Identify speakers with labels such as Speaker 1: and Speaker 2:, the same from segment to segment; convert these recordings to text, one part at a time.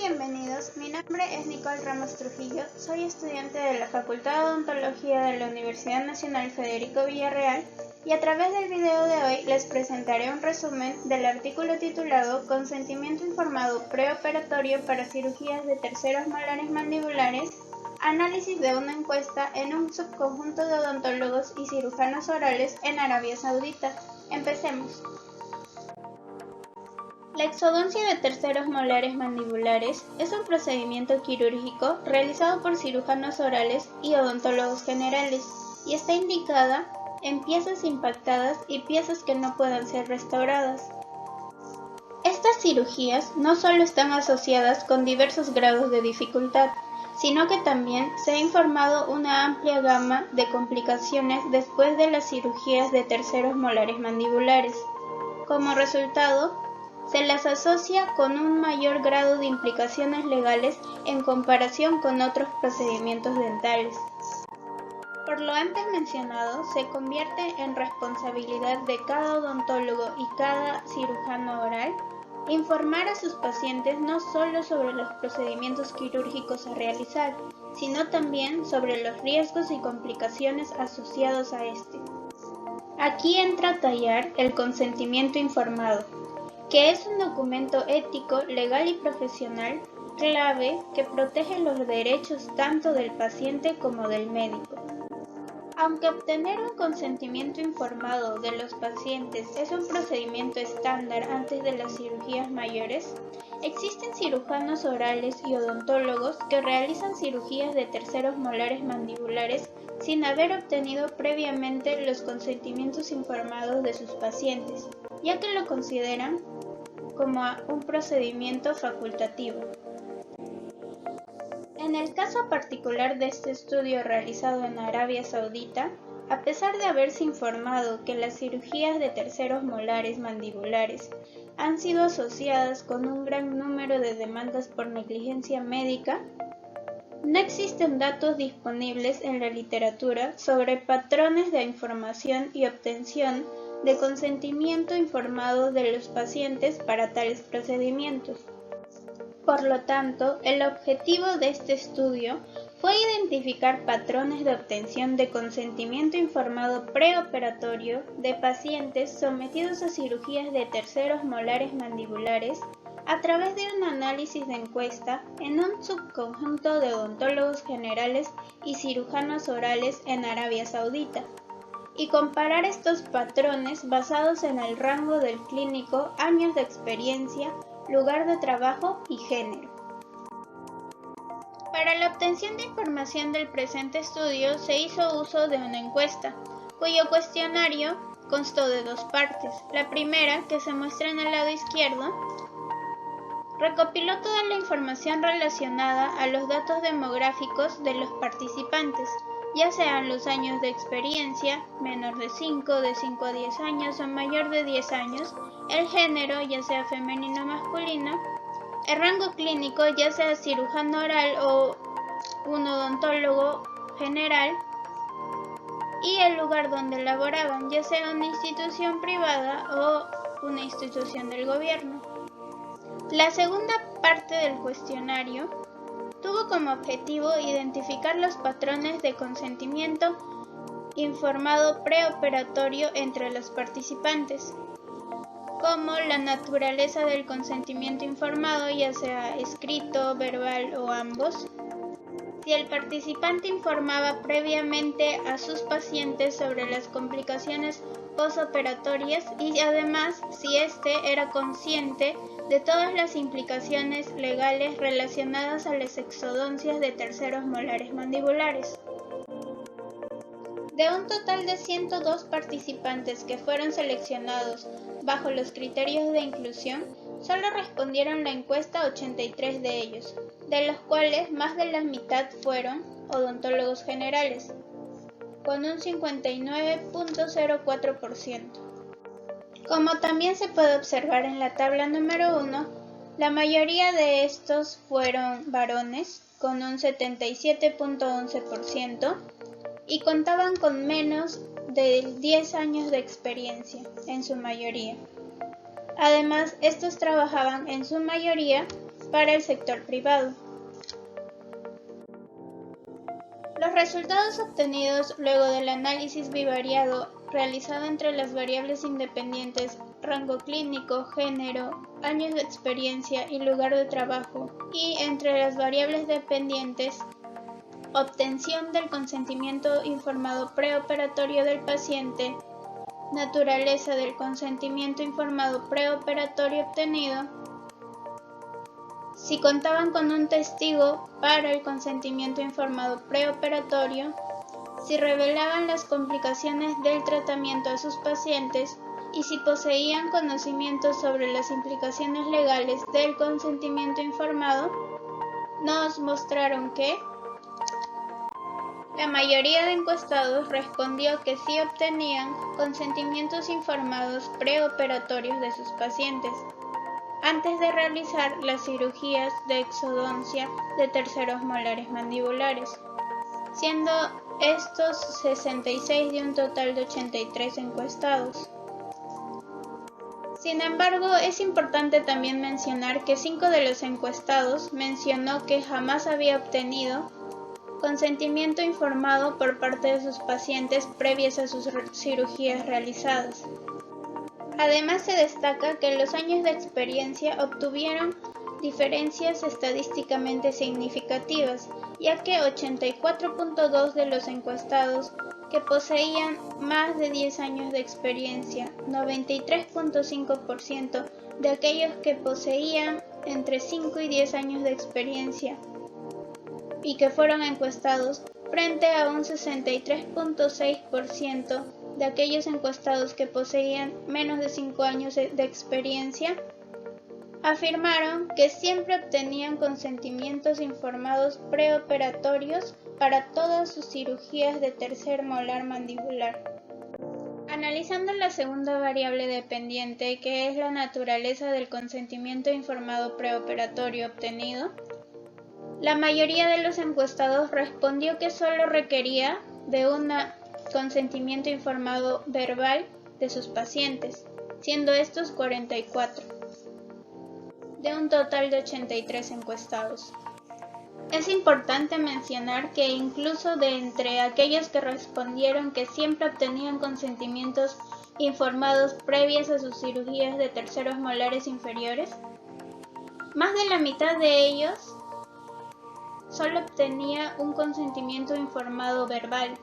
Speaker 1: bienvenidos. Mi nombre es Nicole Ramos Trujillo. Soy estudiante de la Facultad de Odontología de la Universidad Nacional Federico Villarreal y a través del video de hoy les presentaré un resumen del artículo titulado Consentimiento informado preoperatorio para cirugías de terceros molares mandibulares, análisis de una encuesta en un subconjunto de odontólogos y cirujanos orales en Arabia Saudita. Empecemos. La exodoncia de terceros molares mandibulares es un procedimiento quirúrgico realizado por cirujanos orales y odontólogos generales y está indicada en piezas impactadas y piezas que no puedan ser restauradas. Estas cirugías no solo están asociadas con diversos grados de dificultad, sino que también se ha informado una amplia gama de complicaciones después de las cirugías de terceros molares mandibulares. Como resultado, se las asocia con un mayor grado de implicaciones legales en comparación con otros procedimientos dentales. Por lo antes mencionado, se convierte en responsabilidad de cada odontólogo y cada cirujano oral informar a sus pacientes no solo sobre los procedimientos quirúrgicos a realizar, sino también sobre los riesgos y complicaciones asociados a este. Aquí entra a tallar el consentimiento informado, que es un documento ético, legal y profesional clave que protege los derechos tanto del paciente como del médico. Aunque obtener un consentimiento informado de los pacientes es un procedimiento estándar antes de las cirugías mayores, existen cirujanos orales y odontólogos que realizan cirugías de terceros molares mandibulares sin haber obtenido previamente los consentimientos informados de sus pacientes, ya que lo consideran como un procedimiento facultativo. En el caso particular de este estudio realizado en Arabia Saudita, a pesar de haberse informado que las cirugías de terceros molares mandibulares han sido asociadas con un gran número de demandas por negligencia médica, no existen datos disponibles en la literatura sobre patrones de información y obtención de consentimiento informado de los pacientes para tales procedimientos. Por lo tanto, el objetivo de este estudio fue identificar patrones de obtención de consentimiento informado preoperatorio de pacientes sometidos a cirugías de terceros molares mandibulares a través de un análisis de encuesta en un subconjunto de odontólogos generales y cirujanos orales en Arabia Saudita, y comparar estos patrones basados en el rango del clínico, años de experiencia, lugar de trabajo y género. Para la obtención de información del presente estudio se hizo uso de una encuesta, cuyo cuestionario constó de dos partes. La primera, que se muestra en el lado izquierdo, recopiló toda la información relacionada a los datos demográficos de los participantes, ya sean los años de experiencia, menor de 5 a 10 años o mayor de 10 años, el género, ya sea femenino o masculino, el rango clínico, ya sea cirujano oral o un odontólogo general, y el lugar donde laboraban, ya sea una institución privada o una institución del gobierno. La segunda parte del cuestionario tuvo como objetivo identificar los patrones de consentimiento informado preoperatorio entre los participantes, como la naturaleza del consentimiento informado, ya sea escrito, verbal o ambos, si el participante informaba previamente a sus pacientes sobre las complicaciones posoperatorias y además si éste era consciente de todas las implicaciones legales relacionadas a las exodoncias de terceros molares mandibulares. De un total de 102 participantes que fueron seleccionados bajo los criterios de inclusión, solo respondieron la encuesta 83 de ellos, de los cuales más de la mitad fueron odontólogos generales, con un 59.04%. Como también se puede observar en la tabla número 1, la mayoría de estos fueron varones, con un 77.11%, y contaban con menos de 10 años de experiencia, en su mayoría. Además, estos trabajaban en su mayoría para el sector privado. Los resultados obtenidos luego del análisis bivariado realizado entre las variables independientes rango clínico, género, años de experiencia y lugar de trabajo, y entre las variables dependientes obtención del consentimiento informado preoperatorio del paciente, naturaleza del consentimiento informado preoperatorio obtenido, si contaban con un testigo para el consentimiento informado preoperatorio, si revelaban las complicaciones del tratamiento a sus pacientes y si poseían conocimientos sobre las implicaciones legales del consentimiento informado, nos mostraron que la mayoría de encuestados respondió que sí obtenían consentimientos informados preoperatorios de sus pacientes antes de realizar las cirugías de exodoncia de terceros molares mandibulares, siendo estos 66 de un total de 83 encuestados. Sin embargo, es importante también mencionar que 5 de los encuestados mencionó que jamás había obtenido consentimiento informado por parte de sus pacientes previas a sus cirugías realizadas. Además, se destaca que los años de experiencia obtuvieron diferencias estadísticamente significativas, ya que 84.2 de los encuestados que poseían más de 10 años de experiencia, 93.5% de aquellos que poseían entre 5 y 10 años de experiencia y que fueron encuestados, frente a un 63.6% de aquellos encuestados que poseían menos de 5 años de experiencia, afirmaron que siempre obtenían consentimientos informados preoperatorios para todas sus cirugías de tercer molar mandibular. Analizando la segunda variable dependiente, que es la naturaleza del consentimiento informado preoperatorio obtenido, la mayoría de los encuestados respondió que solo requería de un consentimiento informado verbal de sus pacientes, siendo estos 44, de un total de 83 encuestados. Es importante mencionar que incluso de entre aquellos que respondieron que siempre obtenían consentimientos informados previas a sus cirugías de terceros molares inferiores, más de la mitad de ellos solo obtenía un consentimiento informado verbal,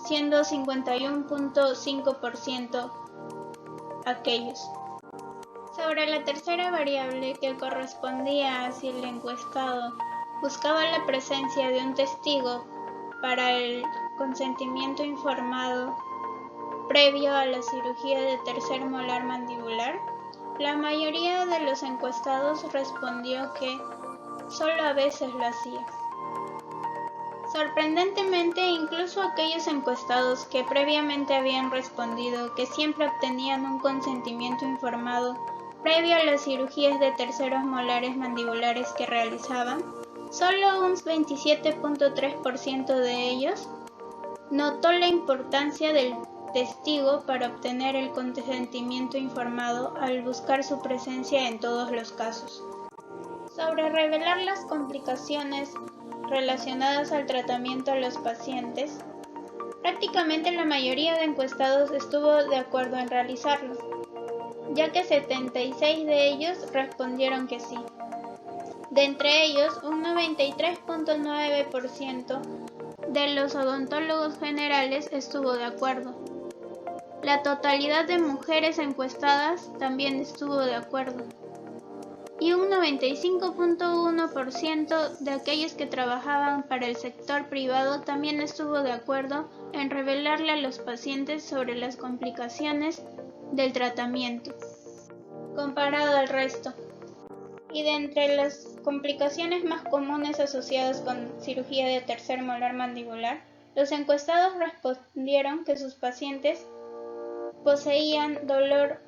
Speaker 1: siendo 51.5% aquellos. Sobre la tercera variable, que correspondía a si el encuestado buscaba la presencia de un testigo para el consentimiento informado previo a la cirugía de tercer molar mandibular, la mayoría de los encuestados respondió que solo a veces lo hacía. Sorprendentemente, incluso aquellos encuestados que previamente habían respondido que siempre obtenían un consentimiento informado previo a las cirugías de terceros molares mandibulares que realizaban, solo un 27.3% de ellos notó la importancia del testigo para obtener el consentimiento informado al buscar su presencia en todos los casos. Sobre revelar las complicaciones relacionadas al tratamiento a los pacientes, prácticamente la mayoría de encuestados estuvo de acuerdo en realizarlo, ya que 76 de ellos respondieron que sí. De entre ellos, un 93.9% de los odontólogos generales estuvo de acuerdo. La totalidad de mujeres encuestadas también estuvo de acuerdo. Y un 95.1% de aquellos que trabajaban para el sector privado también estuvo de acuerdo en revelarle a los pacientes sobre las complicaciones del tratamiento, comparado al resto. Y de entre las complicaciones más comunes asociadas con cirugía de tercer molar mandibular, los encuestados respondieron que sus pacientes poseían dolor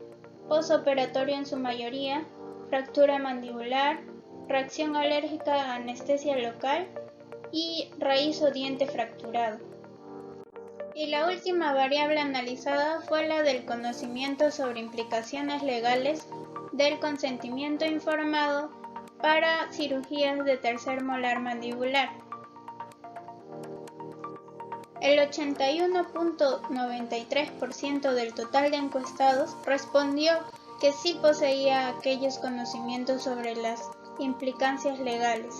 Speaker 1: posoperatorio en su mayoría, fractura mandibular, reacción alérgica a anestesia local y raíz o diente fracturado. Y la última variable analizada fue la del conocimiento sobre implicaciones legales del consentimiento informado para cirugías de tercer molar mandibular. El 81.93% del total de encuestados respondió que sí poseía aquellos conocimientos sobre las implicancias legales.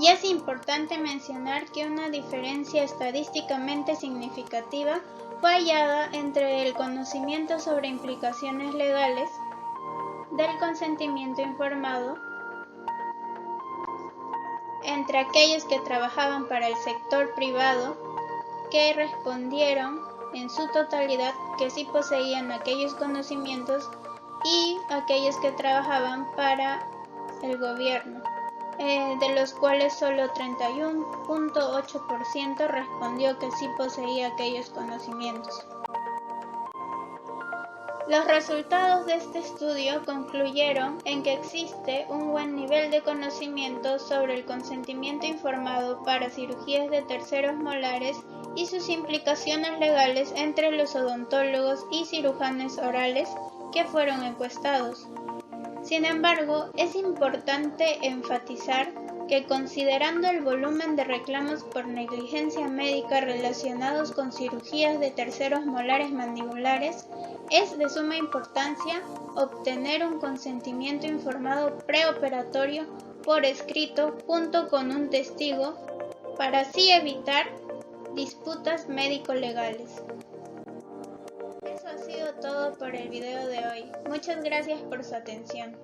Speaker 1: Y es importante mencionar que una diferencia estadísticamente significativa fue hallada entre el conocimiento sobre implicaciones legales del consentimiento informado entre aquellos que trabajaban para el sector privado, que respondieron en su totalidad que sí poseían aquellos conocimientos, y aquellos que trabajaban para el gobierno, de los cuales solo 31.8% respondió que sí poseía aquellos conocimientos. Los resultados de este estudio concluyeron en que existe un buen nivel de conocimiento sobre el consentimiento informado para cirugías de terceros molares y sus implicaciones legales entre los odontólogos y cirujanos orales que fueron encuestados. Sin embargo, es importante enfatizar que, considerando el volumen de reclamos por negligencia médica relacionados con cirugías de terceros molares mandibulares, es de suma importancia obtener un consentimiento informado preoperatorio por escrito junto con un testigo para así evitar disputas médico-legales. Eso ha sido todo por el video de hoy. Muchas gracias por su atención.